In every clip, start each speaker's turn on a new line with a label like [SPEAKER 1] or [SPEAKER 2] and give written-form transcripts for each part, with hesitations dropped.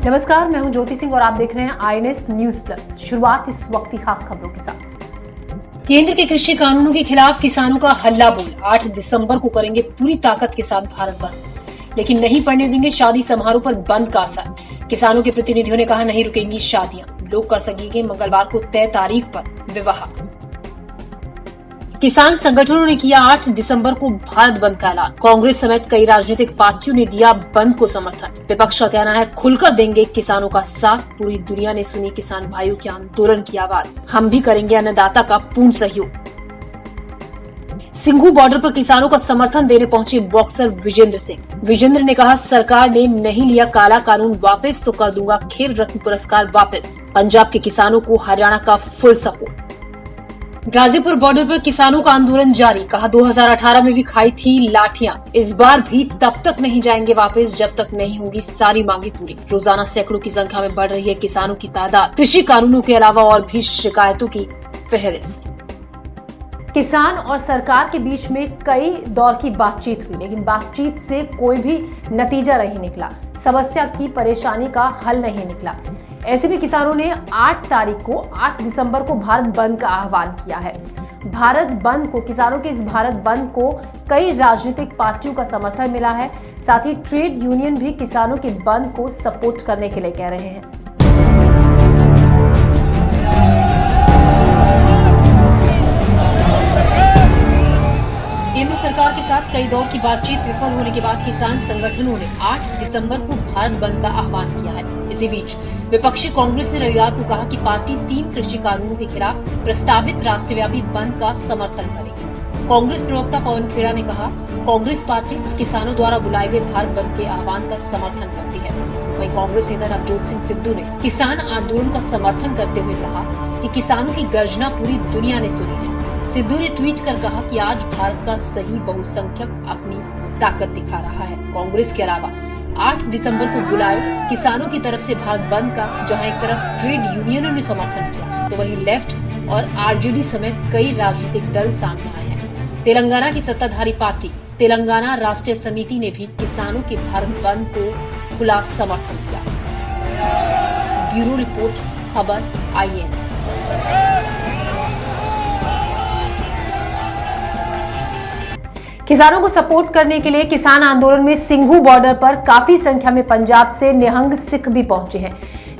[SPEAKER 1] नमस्कार, मैं हूं ज्योति सिंह और आप देख रहे हैं INS न्यूज प्लस। शुरुआत इस वक्त की खास खबरों के साथ। केंद्र के कृषि कानूनों के खिलाफ किसानों का हल्ला बोल। 8 दिसंबर को करेंगे पूरी ताकत के साथ भारत बंद, लेकिन नहीं पड़ने देंगे शादी समारोह पर बंद का असर। किसानों के प्रतिनिधियों ने कहा नहीं रुकेंगी शादियां, लोग कर सकेंगे मंगलवार को तय तारीख पर विवाह। किसान संगठनों ने किया 8 दिसंबर को भारत बंद का ऐलान। कांग्रेस समेत कई राजनीतिक पार्टियों ने दिया बंद को समर्थन। विपक्ष का कहना है खुलकर देंगे किसानों का साथ। पूरी दुनिया ने सुनी किसान भाइयों के आंदोलन की आवाज। हम भी करेंगे अन्नदाता का पूर्ण सहयोग। सिंघू बॉर्डर पर किसानों का समर्थन देने पहुंचे बॉक्सर विजेंद्र सिंह। विजेंद्र ने कहा सरकार ने नहीं लिया काला कानून वापस तो कर दूंगा खेल रत्न पुरस्कार वापस। पंजाब के किसानों को हरियाणा का फुल सपोर्ट। गाजीपुर बॉर्डर पर किसानों का आंदोलन जारी। कहा 2018 में भी खाई थी लाठियां, इस बार भी तब तक नहीं जाएंगे वापस जब तक नहीं होंगी सारी मांगे पूरी। रोजाना सैकड़ों की संख्या में बढ़ रही है किसानों की तादाद। कृषि कानूनों के अलावा और भी शिकायतों की फहरिस्त। किसान और सरकार के बीच में कई दौर की बातचीत हुई, लेकिन बातचीत से कोई भी नतीजा नहीं निकला। समस्या की परेशानी का हल नहीं निकला। ऐसे में किसानों ने 8 दिसंबर को भारत बंद का आह्वान किया है। भारत बंद को, किसानों के इस भारत बंद को कई राजनीतिक पार्टियों का समर्थन मिला है। साथ ही ट्रेड यूनियन भी किसानों के बंद को सपोर्ट करने के लिए कह रहे हैं। केंद्र सरकार के साथ कई दौर की बातचीत विफल होने के बाद किसान संगठनों ने 8 दिसंबर को भारत बंद का आह्वान किया है। इसी बीच विपक्षी कांग्रेस ने रविवार को कहा कि पार्टी 3 कृषि कानूनों के खिलाफ प्रस्तावित राष्ट्रव्यापी बंद का समर्थन करेगी। कांग्रेस प्रवक्ता पवन खेड़ा ने कहा कांग्रेस पार्टी किसानों द्वारा बुलाए गए भारत बंद के आह्वान का समर्थन करती है। वहीं कांग्रेस नेता नवजोत सिंह सिद्धू ने किसान आंदोलन का समर्थन करते हुए कहा कि किसानों की गर्जना पूरी दुनिया ने सुनी है। सिद्धू ने ट्वीट कर कहा कि आज भारत का सही बहुसंख्यक अपनी ताकत दिखा रहा है। कांग्रेस के अलावा 8 दिसंबर को बुलाए किसानों की तरफ से भारत बंद का जहां एक तरफ ट्रेड यूनियनों ने समर्थन किया, तो वहीं लेफ्ट और आरजेडी समेत कई राजनीतिक दल सामने आए हैं। तेलंगाना की सत्ताधारी पार्टी तेलंगाना राष्ट्रीय समिति ने भी किसानों के भारत बंद को खुला समर्थन किया। ब्यूरो रिपोर्ट, खबर INS। किसानों को सपोर्ट करने के लिए किसान आंदोलन में सिंघू बॉर्डर पर काफी संख्या में पंजाब से निहंग सिख भी पहुंचे हैं।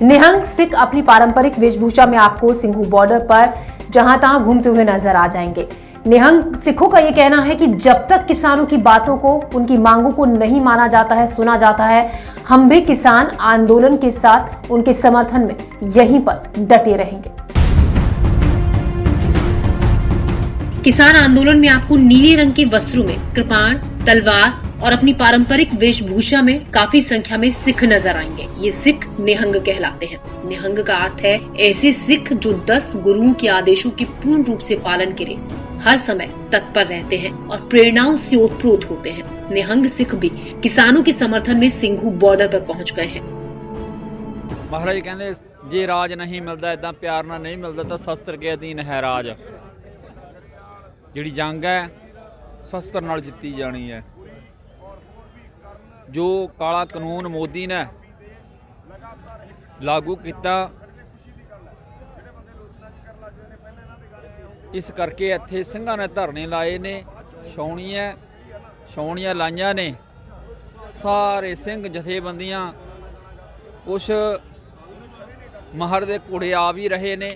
[SPEAKER 1] निहंग सिख अपनी पारंपरिक वेशभूषा में आपको सिंघू बॉर्डर पर जहां तहां घूमते हुए नजर आ जाएंगे। निहंग सिखों का यह कहना है कि जब तक किसानों की बातों को, उनकी मांगों को नहीं माना जाता है, सुना जाता है, हम भी किसान आंदोलन के साथ उनके समर्थन में यहीं पर डटे रहेंगे। किसान आंदोलन में आपको नीले रंग के वस्त्रों में कृपाण, तलवार और अपनी पारंपरिक वेशभूषा में काफी संख्या में सिख नजर आएंगे। ये सिख निहंग कहलाते हैं। निहंग का अर्थ है ऐसे सिख जो 10 गुरुओं के आदेशों के पूर्ण रूप से पालन के लिए हर समय तत्पर रहते हैं और प्रेरणाओं से ओतप्रोत होते हैं। निहंग सिख भी किसानों के समर्थन में सिंघू बॉर्डर पर पहुंच गए हैं।
[SPEAKER 2] महाराज कहते जे राज नहीं मिलता, इदा प्यार ना नहीं मिलता तो शस्त्र के अधीन है राज। जिहड़ी जंग है शस्त्र नाल जित्ती जानी है। जो काला कानून मोदी ने लागू किया, इस करके इत्थे ਸਿੰਘਾਂ ने धरने लाए ने, छाउणियां लाइयां ने। सारे ਸਿੰਘ जथेबंदियां, कुछ महर दे घोड़े आ भी रहे ने।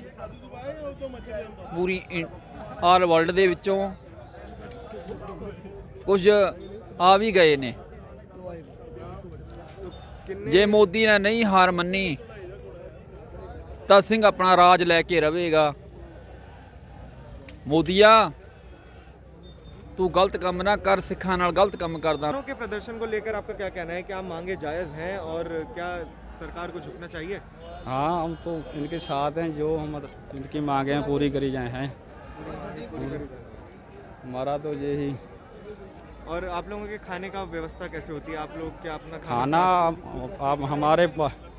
[SPEAKER 2] पूरी आल वर्ल्ड दे विचों कुछ आ भी गए ने। जे मोदी ने नहीं हार मनी तो सिंह अपना राज लैके रहेगा। मोदिया तू गलत काम ना कर, सिखा नाल गलत काम करदा।
[SPEAKER 3] के प्रदर्शन को लेकर आपका क्या कहना है? क्या मांगे जायज़ हैं और क्या सरकार को झुकना चाहिए?
[SPEAKER 4] हाँ, हम तो इनके साथ हैं। जो हम इनकी मांगे हैं पूरी करी जाए हैं। हमारा तो यही।
[SPEAKER 3] और आप लोगों के खाने का व्यवस्था कैसे होती है? आप लोग क्या अपना
[SPEAKER 4] खाना आप हमारे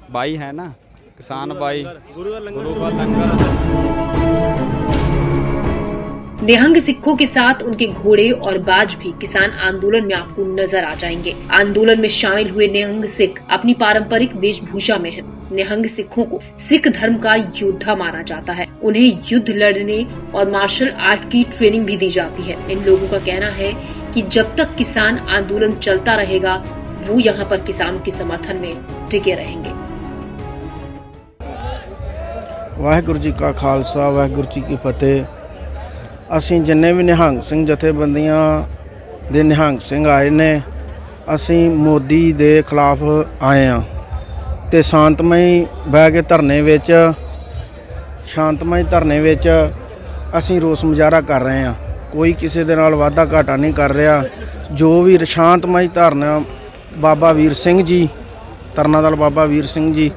[SPEAKER 4] भाई हैं ना, किसान भाई, गुरु का लंगर।
[SPEAKER 1] निहंग सिखों के साथ उनके घोड़े और बाज भी किसान आंदोलन में आपको नजर आ जाएंगे। आंदोलन में शामिल हुए निहंग सिख अपनी पारंपरिक वेशभूषा में हैं। निहंग सिखों को सिख धर्म का योद्धा माना जाता है। उन्हें युद्ध लड़ने और मार्शल आर्ट की ट्रेनिंग भी दी जाती है। इन लोगों का कहना है कि जब तक किसान आंदोलन चलता रहेगा वो यहाँ पर किसानों के समर्थन में टिके रहेंगे।
[SPEAKER 5] वाहिगुरू जी का खालसा वाहिगुरू जी की फतेह। ਅਸੀਂ ਜਿੰਨੇ ਵੀ ਨਿਹੰਗ ਸਿੰਘ ਜਥੇਬੰਦੀਆਂ ਦੇ ਨਿਹੰਗ ਸਿੰਘ ਆਏ ਨੇ, ਅਸੀਂ ਮੋਦੀ ਦੇ ਖਿਲਾਫ ਆਏ ਆ ਤੇ ਸ਼ਾਂਤਮਈ ਬਹਿ ਕੇ ਧਰਨੇ ਵਿੱਚ ਅਸੀਂ ਰੋਸ ਮੁਜ਼ਾਹਰਾ ਕਰ ਰਹੇ ਆ। ਕੋਈ ਕਿਸੇ ਦੇ ਨਾਲ ਵਾਧਾ ਘਾਟਾ ਨਹੀਂ ਕਰ ਰਿਹਾ। ਜੋ ਵੀ ਸ਼ਾਂਤਮਈ ਧਰਨਾ ਬਾਬਾ ਵੀਰ ਸਿੰਘ ਜੀ, ਤਰਨਾ ਦਲ ਬਾਬਾ ਵੀਰ ਸਿੰਘ ਜੀ,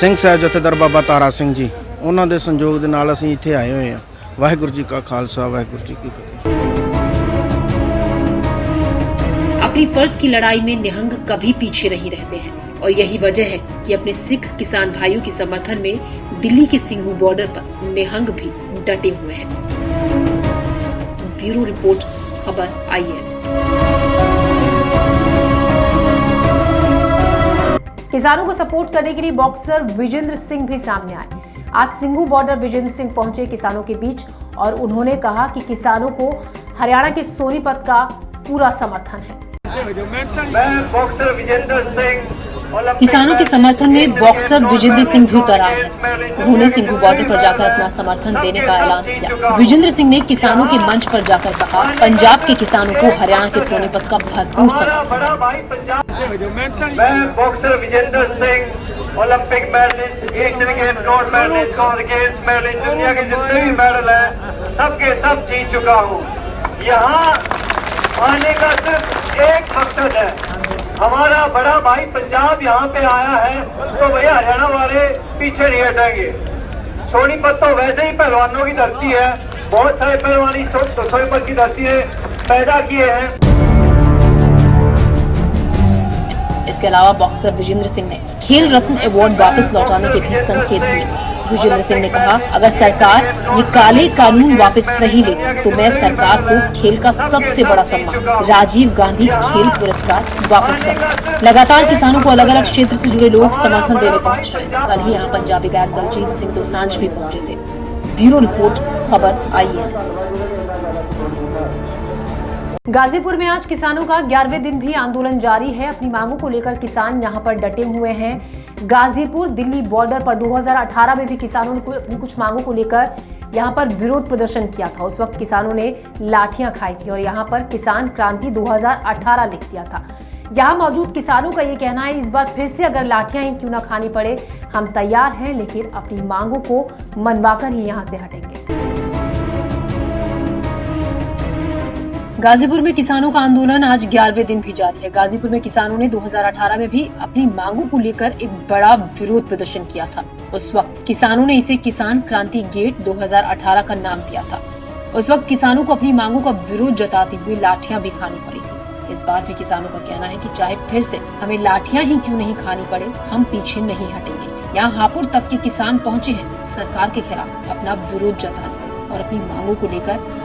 [SPEAKER 5] ਸਿੰਘ ਸਾਹਿਬ ਜਥੇਦਾਰ ਬਾਬਾ ਤਾਰਾ ਸਿੰਘ ਜੀ, ਉਹਨਾਂ ਦੇ ਸੰਯੋਗ ਦੇ ਨਾਲ ਅਸੀਂ ਇੱਥੇ ਆਏ ਹੋਏ ਆ। वाहिगुरू जी का खालसा वाहिगुरू जी की फतेह।
[SPEAKER 1] अपनी फर्ज की लड़ाई में निहंग कभी पीछे नहीं रहते हैं और यही वजह है कि अपने सिख किसान भाइयों के समर्थन में दिल्ली के सिंघू बॉर्डर पर निहंग भी डटे हुए हैं। ब्यूरो रिपोर्ट, खबर IANS।
[SPEAKER 6] किसानों को सपोर्ट करने के लिए बॉक्सर विजेंद्र सिंह भी सामने आए। आज सिंघू बॉर्डर विजेंद्र सिंह पहुंचे किसानों के बीच और उन्होंने कहा कि किसानों को हरियाणा के सोनीपत का पूरा समर्थन है।
[SPEAKER 1] किसानों के समर्थन में बॉक्सर विजेंद्र सिंह भी उतर आए हैं। उन्होंने सिंघू बॉर्डर पर जाकर अपना समर्थन देने का ऐलान किया। विजेंद्र सिंह ने किसानों के मंच पर जाकर कहा, पंजाब के किसानों को हरियाणा के सोनीपत का भरपूर समर्थन है।
[SPEAKER 7] मैं boxer Vijender Singh, Olympic medalist, Asian Games gold medalist, Common Games medalist, दुनिया के जितने भी मेडल हैं सबके सब जीत चुका हूँ। यहाँ आने का सिर्फ एक मकसद है, हमारा बड़ा भाई पंजाब यहाँ पे आया है तो भैया हरियाणा वाले पीछे नहीं हटेंगे। सोनीपत तो वैसे ही पहलवानों की धरती है, बहुत सारे पहलवानी सोनीपत की धरती है पैदा किए हैं।
[SPEAKER 1] इसके अलावा बॉक्सर विजेंद्र सिंह ने खेल रत्न अवार्ड वापस लौटाने के भी संकेत दिए। विजेंद्र सिंह ने कहा, अगर सरकार ये काले कानून वापस नहीं लेती तो मैं सरकार को खेल का सबसे बड़ा सम्मान राजीव गांधी खेल पुरस्कार वापस करूंगा। लगातार किसानों को अलग अलग क्षेत्र से जुड़े लोग समर्थन देने पहुंच रहे हैं। कल ही यहाँ पंजाबी गायक दलजीत सिंह दोसांझ भी पहुंचे थे। ब्यूरो रिपोर्ट, खबर IANS।
[SPEAKER 6] गाजीपुर में आज किसानों का 11वें दिन भी आंदोलन जारी है। अपनी मांगों को लेकर किसान यहां पर डटे हुए हैं। गाजीपुर दिल्ली बॉर्डर पर 2018 में भी किसानों ने अपनी कुछ मांगों को लेकर यहां पर विरोध प्रदर्शन किया था। उस वक्त किसानों ने लाठियां खाई थी और यहां पर किसान क्रांति 2018 लिख दिया था। यहां मौजूद किसानों का ये कहना है, इस बार फिर से अगर लाठियां ही क्यों ना खानी पड़े, हम तैयार हैं, लेकिन अपनी मांगों को मनवाकर ही यहां से हटेंगे।
[SPEAKER 1] गाजीपुर में किसानों का आंदोलन आज 11वें दिन भी जारी है। गाजीपुर में किसानों ने 2018 में भी अपनी मांगों को लेकर एक बड़ा विरोध प्रदर्शन किया था। उस वक्त किसानों ने इसे किसान क्रांति गेट 2018 का नाम दिया था। उस वक्त किसानों को अपनी मांगों का विरोध जताते हुए लाठियां भी खानी पड़ी थी। इस बार भी किसानों का कहना है कि चाहे फिर से हमें लाठियां ही क्यों नहीं खानी पड़े, हम पीछे नहीं हटेंगे। यहाँ हापुड़ तक के किसान पहुँचे हैं सरकार के खिलाफ अपना विरोध जताने और अपनी मांगों को लेकर।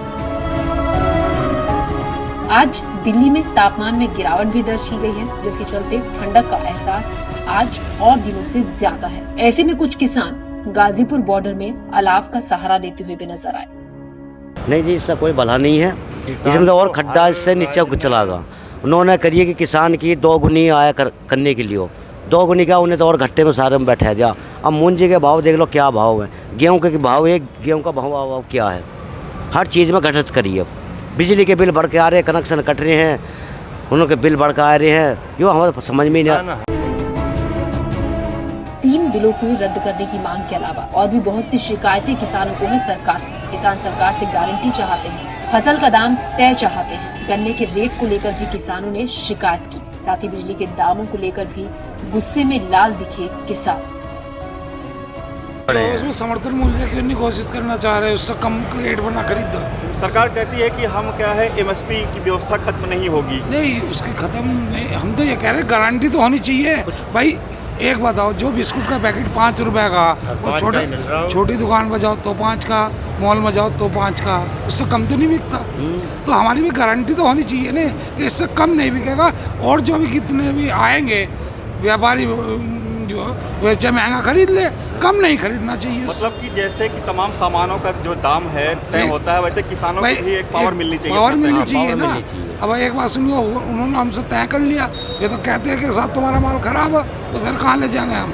[SPEAKER 1] आज दिल्ली में तापमान में गिरावट भी दर्ज की गई है, जिसके चलते ठंडक का एहसास आज और दिनों से ज्यादा है। ऐसे में कुछ किसान गाजीपुर बॉर्डर में अलाव का सहारा लेते हुए भी नजर आए।
[SPEAKER 8] नहीं जी, इससे कोई भला नहीं है, इसमें तो और खड्डा इससे नीचे चलागा। उन्होंने करिए कि किसान की 2 गुनी आया करने के लिए 2 गुनी का, उन्हें तो और घट्टे में सारे में बैठा जा। अब मूंजी के भाव देख लो क्या भाव है, गेहूँ के भाव है, गेहूँ का भाव क्या है, हर चीज़ में घटत करिए। बिजली के बिल बढ़ के आ रहे हैं, कनेक्शन कट रहे हैं, उनके बिल बढ़ के आ रहे हैं, यो हमें समझ में नहीं।
[SPEAKER 1] 3 बिलों को रद्द करने की मांग के अलावा और भी बहुत सी शिकायतें किसानों को है सरकार से। किसान सरकार से गारंटी चाहते हैं, फसल का दाम तय चाहते हैं। गन्ने के रेट को लेकर भी किसानों ने शिकायत की। साथ ही बिजली के दामों को लेकर भी गुस्से में लाल दिखे किसान।
[SPEAKER 9] उसमें समर्थन मूल्य क्यों नहीं घोषित करना चाह रहे, उससे कम रेट बना खरीद दो।
[SPEAKER 3] सरकार कहती है कि हम क्या है MSP की व्यवस्था खत्म नहीं होगी।
[SPEAKER 9] नहीं, उसकी खत्म नहीं, हम तो ये कह रहे हैं गारंटी तो होनी चाहिए भाई। एक बताओ, जो बिस्कुट का पैकेट 5 रुपए का और छोटी दुकान में जाओ तो 5 का, मॉल में जाओ तो 5 का, उससे कम तो नहीं बिकता। तो हमारी भी गारंटी तो होनी चाहिए ना कि इससे कम नहीं बिकेगा। और जो भी कितने भी आएंगे व्यापारी जो वैसे महंगा खरीद ले, कम नहीं खरीदना चाहिए।
[SPEAKER 10] मतलब कि जैसे कि तमाम सामानों का जो दाम है तय होता है, वैसे किसानों को भी एक पावर मिलनी चाहिए।
[SPEAKER 9] पावर मिलनी चाहिए ना। अब एक बात सुनिए, उन्होंने हमसे तय कर लिया, ये तो कहते हैं कि साहब तुम्हारा माल खराब है, तो फिर कहाँ ले जाएंगे हम।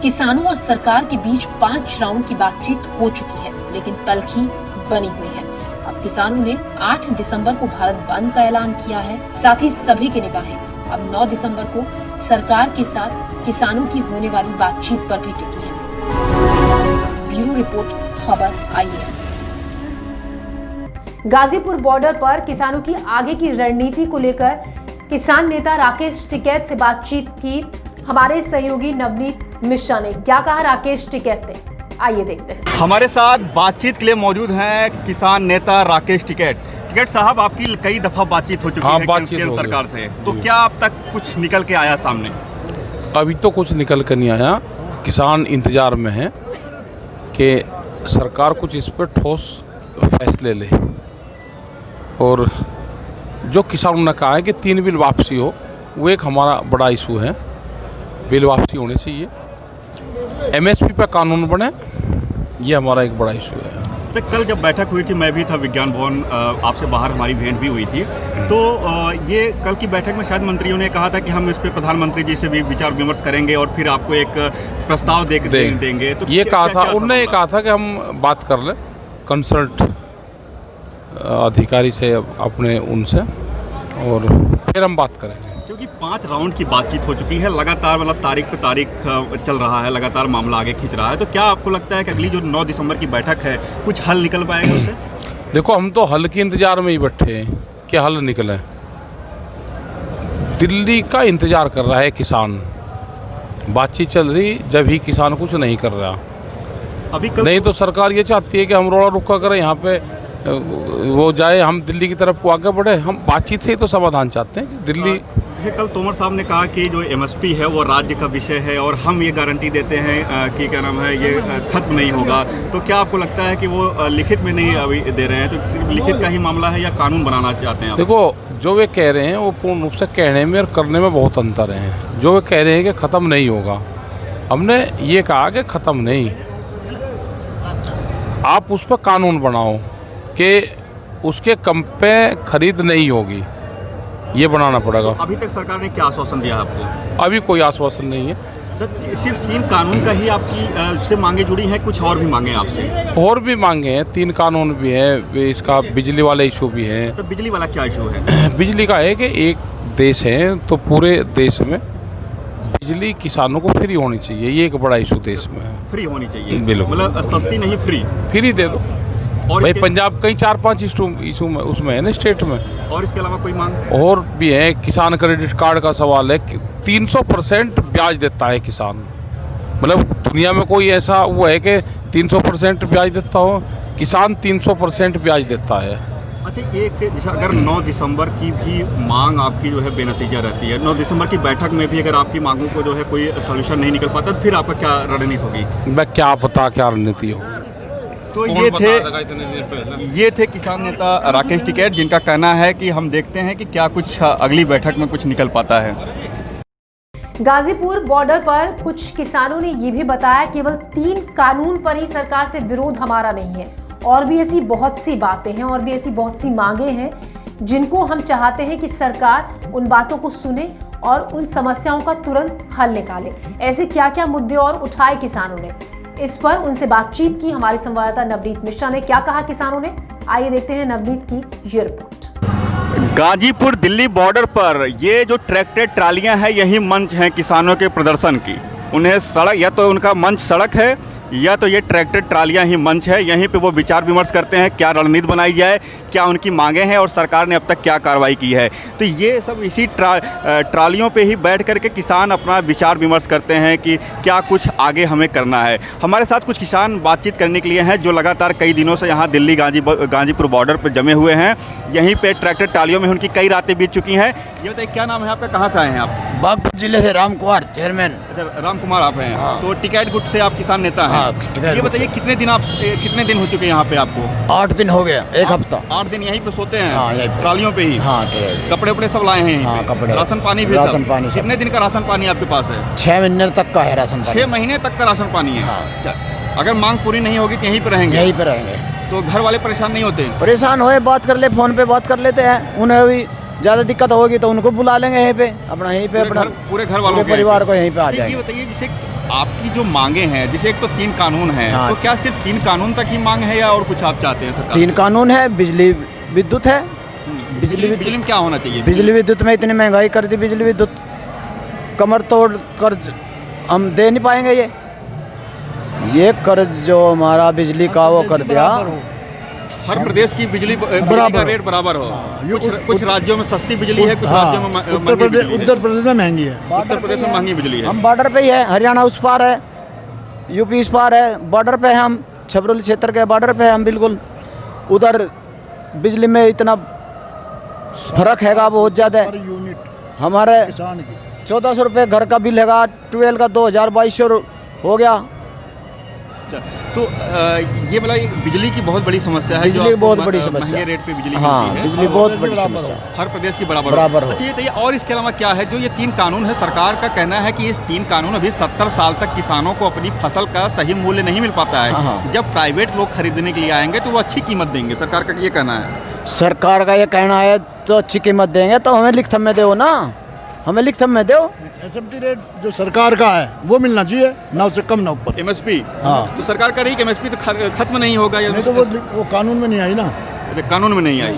[SPEAKER 1] किसानों और सरकार के बीच 5 राउंड की बातचीत हो चुकी है, लेकिन तल्खी बनी हुई है। अब किसानों ने 8 दिसंबर को भारत बंद का ऐलान किया है। साथ ही सभी की निगाहें अब 9 दिसंबर को सरकार के साथ किसानों की होने वाली बातचीत पर भी टिकी है। ब्यूरो रिपोर्ट, खबर IANS।
[SPEAKER 6] गाजीपुर बॉर्डर पर किसानों की आगे की रणनीति को लेकर किसान नेता राकेश टिकैत से बातचीत की हमारे सहयोगी नवनीत मिश्रा ने। क्या कहा राकेश टिकैत ने, आइए देखते हैं।
[SPEAKER 10] हमारे साथ बातचीत के लिए मौजूद हैं किसान नेता राकेश टिकैत। टिकैत साहब, आपकी कई दफा बातचीत हो चुकी है केंद्र सरकार से, तो क्या अब तक कुछ निकल के आया सामने?
[SPEAKER 11] अभी तो कुछ निकल कर नहीं आया। किसान इंतजार में है कि सरकार कुछ इस पर ठोस फैसले ले। और जो किसानों ने कहा है कि 3 बिल वापसी हो, वो एक हमारा बड़ा इशू है। बिल वापसी होनी चाहिए, MSP पे कानून बने, ये हमारा एक बड़ा इशू है।
[SPEAKER 10] तो कल जब बैठक हुई थी, मैं भी था विज्ञान भवन, आपसे बाहर हमारी भेंट भी हुई थी, तो ये कल की बैठक में शायद मंत्रियों ने कहा था कि हम इस पे प्रधानमंत्री जी से भी विचार विमर्श करेंगे और फिर आपको एक प्रस्ताव देंगे। तो
[SPEAKER 11] ये कहा था, उन्होंने ये कहा था कि हम बात कर लें कंसल्ट अधिकारी से, अपने उनसे, और फिर हम बात करेंगे।
[SPEAKER 10] क्योंकि 5 राउंड की बातचीत हो चुकी है, लगातार मतलब तारीख पे तारीख चल रहा है, लगातार मामला आगे खींच रहा है। तो क्या आपको लगता है कि अगली जो 9 दिसंबर की बैठक है, कुछ हल निकल पाएगा उससे?
[SPEAKER 11] देखो, हम तो हल के इंतजार में ही बैठे हैं कि हल निकले। दिल्ली का इंतजार कर रहा है किसान, बातचीत चल रही, जब ही किसान कुछ नहीं कर रहा।
[SPEAKER 10] अभी
[SPEAKER 11] नहीं तो सरकार ये चाहती है कि हम रोड़ा रुका करें, यहाँ पे वो जाए, हम दिल्ली की तरफ को आगे बढ़े। हम बातचीत से ही तो समाधान चाहते हैं कि दिल्ली।
[SPEAKER 10] कल तोमर साहब ने कहा कि जो MSP है वो राज्य का विषय है और हम ये गारंटी देते हैं कि क्या नाम है, ये खत्म नहीं होगा। तो क्या आपको लगता है कि वो लिखित में नहीं अभी दे रहे हैं, तो सिर्फ लिखित का ही मामला है या कानून बनाना चाहते हैं आप?
[SPEAKER 11] देखो, जो वे कह रहे हैं वो पूर्ण रूप से कहने में और करने में बहुत अंतर है। जो वे कह रहे हैं कि ख़त्म नहीं होगा, हमने ये कहा कि ख़त्म नहीं, आप उस पर कानून बनाओ कि उसके कम पे खरीद नहीं होगी, ये बनाना पड़ेगा।
[SPEAKER 10] तो अभी तक सरकार ने क्या आश्वासन दिया आपको?
[SPEAKER 11] अभी कोई आश्वासन नहीं है।
[SPEAKER 10] तो सिर्फ 3 कानून का ही आपकी से मांगे जुड़ी हैं, कुछ और भी मांगे आपसे?
[SPEAKER 11] और भी मांगे हैं, 3 कानून भी है, इसका बिजली वाला इशू भी है।
[SPEAKER 10] तो बिजली वाला क्या इशू है?
[SPEAKER 11] बिजली का है कि एक देश है तो पूरे देश में बिजली किसानों को फ्री होनी चाहिए, ये एक बड़ा इशू देश में है।
[SPEAKER 10] फ्री होनी चाहिए,
[SPEAKER 11] बिल्कुल,
[SPEAKER 10] मतलब सस्ती नहीं, फ्री
[SPEAKER 11] दे दो। और भाई पंजाब कहीं 4-5 इशू में उसमें है ना, स्टेट में।
[SPEAKER 10] और इसके अलावा कोई मांग
[SPEAKER 11] और भी है, किसान क्रेडिट कार्ड का सवाल है। 300% ब्याज देता है किसान, मतलब दुनिया में कोई ऐसा वो है कि 300% ब्याज देता हो? किसान 300% ब्याज देता है।
[SPEAKER 10] अच्छा, एक अगर 9 दिसंबर की भी मांग आपकी जो है बेनतीजा रहती है, 9 दिसंबर की बैठक में भी अगर आपकी मांगों को जो है कोई सोल्यूशन नहीं निकल पाता, तो फिर आपका क्या रणनीति होगी?
[SPEAKER 11] मैं क्या पता क्या रणनीति हो।
[SPEAKER 10] तो ये थे किसान नेता राकेश टिकैत, जिनका कहना है कि हम देखते हैं कि क्या कुछ अगली बैठक में कुछ निकल पाता है।
[SPEAKER 6] गाजीपुर बॉर्डर पर कुछ किसानों ने ये भी बताया, केवल 3 कानून पर ही सरकार से विरोध हमारा नहीं है, और भी ऐसी बहुत सी बातें हैं, और भी ऐसी बहुत सी मांगे हैं जिनको हम चाहते हैं कि सरकार उन बातों को सुने और उन समस्याओं का तुरंत हल निकाले। ऐसे क्या क्या मुद्दे और उठाए किसानों ने, इस पर उनसे बातचीत की हमारे संवाददाता नवनीत मिश्रा ने। क्या कहा किसानों ने, आइए देखते हैं नवनीत की ये रिपोर्ट।
[SPEAKER 10] गाजीपुर दिल्ली बॉर्डर पर ये जो ट्रैक्टर ट्रालियां हैं, यही मंच हैं किसानों के प्रदर्शन की। उन्हें सड़क, या तो उनका मंच सड़क है या तो ये ट्रैक्टर ट्रालियां ही मंच है। यहीं पे वो विचार विमर्श करते हैं क्या रणनीति बनाई जाए, क्या उनकी मांगे हैं और सरकार ने अब तक क्या कार्रवाई की है। तो ये सब इसी ट्रालियों पे ही बैठ करके किसान अपना विचार विमर्श करते हैं कि क्या कुछ आगे हमें करना है। हमारे साथ कुछ किसान बातचीत करने के लिए हैं जो लगातार कई दिनों से यहाँ दिल्ली गाजीपुर बॉर्डर पर जमे हुए हैं। यहीं पे ट्रैक्टर ट्रालियों में उनकी कई रातें बीत चुकी हैं। ये बताइए क्या नाम है आपका, कहाँ से आए हैं आप?
[SPEAKER 12] बागपत जिले से राम कुमार चेयरमैन।
[SPEAKER 10] अच्छा, राम कुमार आप हैं।
[SPEAKER 12] हाँ।
[SPEAKER 10] तो टिकैत गुट से आप किसान नेता हैं।
[SPEAKER 12] हाँ,
[SPEAKER 10] ये बताइए कितने दिन हो चुके हैं यहाँ पे आपको?
[SPEAKER 12] 8 दिन हो गया, एक हफ्ता।
[SPEAKER 10] 8 दिन यहीं पे सोते हैं?
[SPEAKER 12] हाँ, यहीं पे।
[SPEAKER 10] ट्रालियों पे ही?
[SPEAKER 12] हाँ,
[SPEAKER 10] कपड़े उपड़े सब लाए हैं?
[SPEAKER 12] हाँ, कपड़े,
[SPEAKER 10] राशन पानी भी?
[SPEAKER 12] राशन पानी सब।
[SPEAKER 10] कितने दिन का राशन पानी आपके पास है?
[SPEAKER 12] 6 महीने तक का है राशन पानी।
[SPEAKER 10] 6 महीने तक का राशन पानी है।
[SPEAKER 12] हाँ।
[SPEAKER 10] अच्छा, अगर मांग पूरी नहीं होगी तो यहीं पे रहेंगे?
[SPEAKER 12] यहीं पे रहेंगे।
[SPEAKER 10] तो घर वाले परेशान नहीं होते?
[SPEAKER 12] परेशान होए, बात कर ले, फोन पे बात कर लेते हैं। उन्हें भी ज़्यादा दिक्कत होगी तो उनको बुला लेंगे यहीं पे, अपना यहीं पे अपना
[SPEAKER 10] पूरे घर वालों
[SPEAKER 12] पूरे परिवार को यहीं पे आ जाएंगे।
[SPEAKER 10] ये बताइए जैसे आपकी जो मांगे हैं, जैसे एक तो 3 कानून हैं,
[SPEAKER 12] हाँ।
[SPEAKER 10] तो क्या सिर्फ 3 कानून तक ही मांग है या और कुछ आप चाहते हैं सरकार?
[SPEAKER 12] 3 कानून है, बिजली विद्युत है।
[SPEAKER 10] बिजली में क्या होना चाहिए?
[SPEAKER 12] बिजली विद्युत में इतनी महंगाई कर दी, बिजली विद्युत कमर तोड़ कर्ज हम दे नहीं पाएंगे। ये कर्ज जो हमारा बिजली का वो कर दिया।
[SPEAKER 10] हर प्रदेश की बिजली का रेट बराबर हो। कुछ राज्यों में सस्ती बिजली है, कुछ राज्यों में
[SPEAKER 13] उत्तर प्रदेश में महंगी है।
[SPEAKER 10] उत्तर प्रदेश में महंगी बिजली है।
[SPEAKER 12] हम बॉर्डर पे ही है, हरियाणा उस पार है, यूपी इस पार है, बॉर्डर पे है हम, छबरौली क्षेत्र के बॉर्डर पे हम बिल्कुल। उधर बिजली में इतना फर्क हैगा बहुत ज़्यादा। हमारे 1400 रुपये घर का बिल हैगा, 12 का 2200 हो गया।
[SPEAKER 10] अच्छा, तो ये मतलब बिजली की बहुत बड़ी समस्या है।
[SPEAKER 12] बिजली की बहुत बड़ी समस्या,
[SPEAKER 10] महंगे रेट पे बिजली
[SPEAKER 12] हाँ,
[SPEAKER 10] मिलती है।
[SPEAKER 12] बिजली बहुत बड़ी समस्या,
[SPEAKER 10] हर प्रदेश की बराबर हो। अच्छा, ये और इसके अलावा क्या है जो ये 3 कानून है? सरकार का कहना है कि इस 3 कानून अभी 70 साल तक किसानों को अपनी फसल का सही मूल्य नहीं मिल पाता है।
[SPEAKER 12] हाँ।
[SPEAKER 10] जब प्राइवेट लोग खरीदने के लिए आएंगे तो वो अच्छी कीमत देंगे, सरकार का ये कहना है।
[SPEAKER 12] सरकार का ये कहना है तो अच्छी कीमत देंगे, तो हमें लिखत में दो ना, हमें लिखत में दो।
[SPEAKER 13] एसएमटी रेट जो सरकार का है वो मिलना चाहिए, ना उससे कम ना ऊपर।
[SPEAKER 10] एमएसपी?
[SPEAKER 13] हाँ।
[SPEAKER 10] तो सरकार कह रही है कि एमएसपी तो खत्म नहीं होगा या
[SPEAKER 13] नहीं, तो वो कानून में नहीं आई ना।
[SPEAKER 10] कानून में नहीं आई।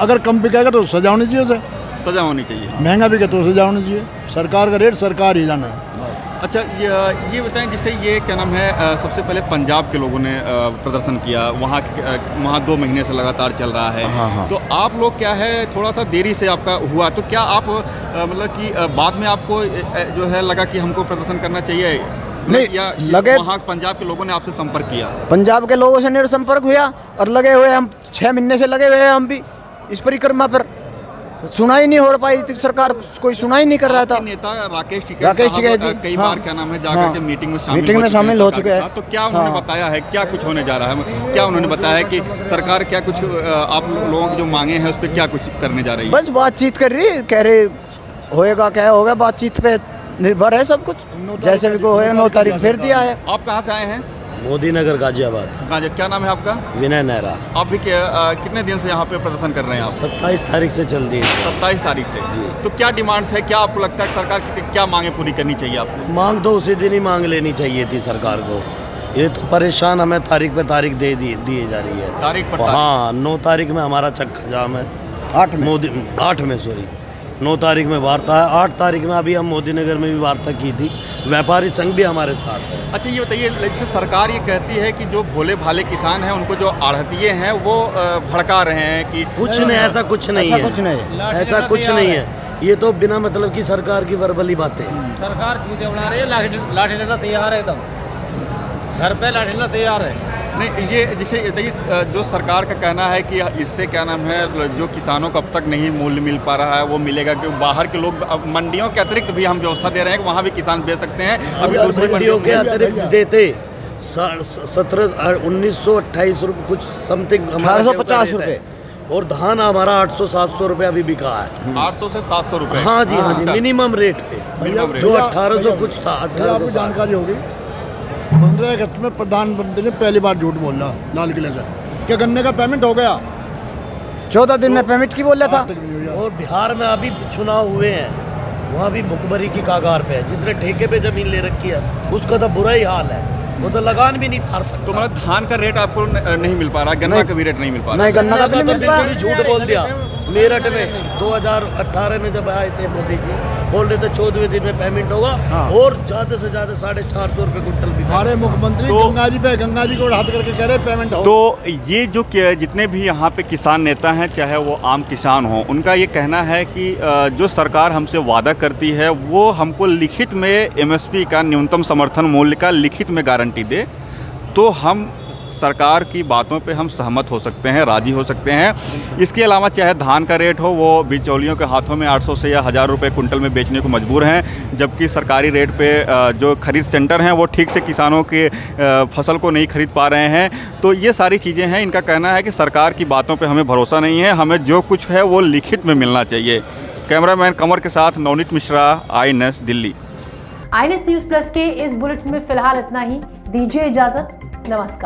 [SPEAKER 13] अगर कम बिकेगा तो सजा होनी चाहिए उसे।
[SPEAKER 10] सजा होनी चाहिए।
[SPEAKER 13] महंगा बिके तो सजा होनी चाहिए। सरकार का रेट सरकार ही जाना है।
[SPEAKER 10] अच्छा, ये बताएं जैसे ये क्या नाम है, सबसे पहले पंजाब के लोगों ने प्रदर्शन किया, वहाँ 2 महीने से लगातार चल रहा है।
[SPEAKER 12] हाँ।
[SPEAKER 10] तो आप लोग क्या है थोड़ा सा देरी से आपका हुआ, तो क्या आप मतलब कि बाद में आपको जो है लगा कि हमको प्रदर्शन करना चाहिए?
[SPEAKER 12] नहीं,
[SPEAKER 10] या
[SPEAKER 12] लगे
[SPEAKER 10] वहाँ पंजाब के लोगों ने आपसे संपर्क किया?
[SPEAKER 12] पंजाब के लोगों से मेरा संपर्क हुआ और लगे हुए हम 6 महीने से लगे हुए हैं हम भी इस परिक्रमा पर। सुनाई नहीं हो पाई थी, सरकार कोई सुनाई नहीं कर रहा था।
[SPEAKER 10] नेता राकेश
[SPEAKER 12] टिकैत
[SPEAKER 10] जी कई बार क्या नाम है जाकर के मीटिंग में
[SPEAKER 12] शामिल हो चुके हैं।
[SPEAKER 10] तो क्या उन्होंने बताया है, क्या कुछ होने जा रहा है? क्या उन्होंने बताया है कि सरकार क्या कुछ आप लोगों की जो मांगे हैं उस पर क्या कुछ करने जा रही है?
[SPEAKER 12] बस बातचीत कर रही है, कह रहे होएगा क्या होगा, बातचीत पे निर्भर है सब कुछ। जैसे भी को 9 तारीख फिर दिया है।
[SPEAKER 10] आप कहाँ से आए हैं?
[SPEAKER 8] मोदी नगर गाजियाबाद।
[SPEAKER 10] क्या नाम है आपका?
[SPEAKER 8] विनय नेहरा।
[SPEAKER 10] आप भी कितने दिन से यहाँ पे प्रदर्शन कर रहे हैं आप?
[SPEAKER 8] 27 तारीख से चल रही है।
[SPEAKER 10] 27 तारीख से जी। तो क्या डिमांड्स है, क्या आपको लगता है सरकार की क्या मांगे पूरी करनी चाहिए आपको?
[SPEAKER 8] मांग तो उसी दिन ही मांग लेनी चाहिए थी सरकार को। ये तो परेशान हमें तारीख पे तारीख दिए जा रही है।
[SPEAKER 10] तारीख पर?
[SPEAKER 8] हाँ, 9 तारीख में हमारा चक्का जाम है। 8 में 9 तारीख में वार्ता है, 8 तारीख में अभी हम मोदी नगर में भी वार्ता की थी। व्यापारी संघ भी हमारे साथ है।
[SPEAKER 10] अच्छा, ये बताइए जैसे सरकार ये कहती है कि जो भोले भाले किसान हैं उनको जो आढ़तिये हैं वो भड़का रहे हैं कि
[SPEAKER 8] कुछ नहीं, ऐसा कुछ नहीं है, ऐसा कुछ नहीं है। ये तो बिना मतलब की सरकार की वर्बली बातें हैं।
[SPEAKER 14] सरकार जूते बना रही है, लाठी डंडा तैयार है, एकदम घर पे लाठी डंडा तैयार है।
[SPEAKER 10] नहीं, ये जैसे जो सरकार का कहना है कि इससे क्या नाम है जो किसानों को अब तक नहीं मूल्य मिल पा रहा है वो मिलेगा, कि बाहर के लोग मंडियों के अतिरिक्त भी हम व्यवस्था दे रहे हैं कि वहाँ भी किसान बेच सकते हैं।
[SPEAKER 8] अभी दूसरी मंडियों के अतिरिक्त देते 1928 रुपये कुछ समथिंग,
[SPEAKER 12] 1850 रुपये,
[SPEAKER 8] और धान हमारा 800-700 रुपये अभी बिका है।
[SPEAKER 10] 800 से 700 रुपये?
[SPEAKER 8] हाँ जी, हाँ जी, मिनिमम रेट पे, जो 1800 कुछ था। 1800
[SPEAKER 13] जानकारी होगी। 15 अगस्त में प्रधानमंत्री ने पहली बार झूठ बोला लाल किले से कि गन्ने का पेमेंट हो गया।
[SPEAKER 12] 14 दिन में पेमेंट की बोल रहा था।
[SPEAKER 8] और बिहार में अभी चुनाव हुए हैं, वहाँ भी भुखमरी की कागार पे है। जिसने ठेके पे जमीन ले रखी है उसका तो बुरा ही हाल है, वो तो लगान भी नहीं थार सकता।
[SPEAKER 10] तो मतलब धान का रेट आपको नहीं मिल पा रहा, गन्ना का भी रेट नहीं मिल पा रहा?
[SPEAKER 12] नहीं, गन्ना का भी नहीं मिल पा रहा।
[SPEAKER 8] झूठ बोल दिया।
[SPEAKER 15] मेरठ में 2018 में जब आए थे मोदी जी, बोल रहे थे 14वें दिन में पेमेंट होगा और ज़्यादा से ज़्यादा 450 रुपये कुंटल भी।
[SPEAKER 13] हमारे मुख्यमंत्री गंगा जी को हाथ करके कह रहे पेमेंट हो।
[SPEAKER 10] तो ये जो जितने भी यहाँ पे किसान नेता हैं, चाहे वो आम किसान हो, उनका ये कहना है कि जो सरकार हमसे वादा करती है वो हमको लिखित में MSP का, न्यूनतम समर्थन मूल्य का लिखित में गारंटी दे, तो हम सरकार की बातों पे हम सहमत हो सकते हैं, राज़ी हो सकते हैं। इसके अलावा चाहे धान का रेट हो, वो बिचौलियों के हाथों में 800 से या 1000 रुपये कुंटल में बेचने को मजबूर हैं, जबकि सरकारी रेट पे जो खरीद सेंटर हैं वो ठीक से किसानों के फसल को नहीं खरीद पा रहे हैं। तो ये सारी चीज़ें हैं। इनका कहना है कि सरकार की बातों पर हमें भरोसा नहीं है, हमें जो कुछ है वो लिखित में मिलना चाहिए। कैमरामैन कमर के साथ Navneet Mishra, INS Delhi.
[SPEAKER 6] INS news plus के इस बुलेटिन में फिलहाल इतना ही। दीजिए इजाजत, नमस्कार।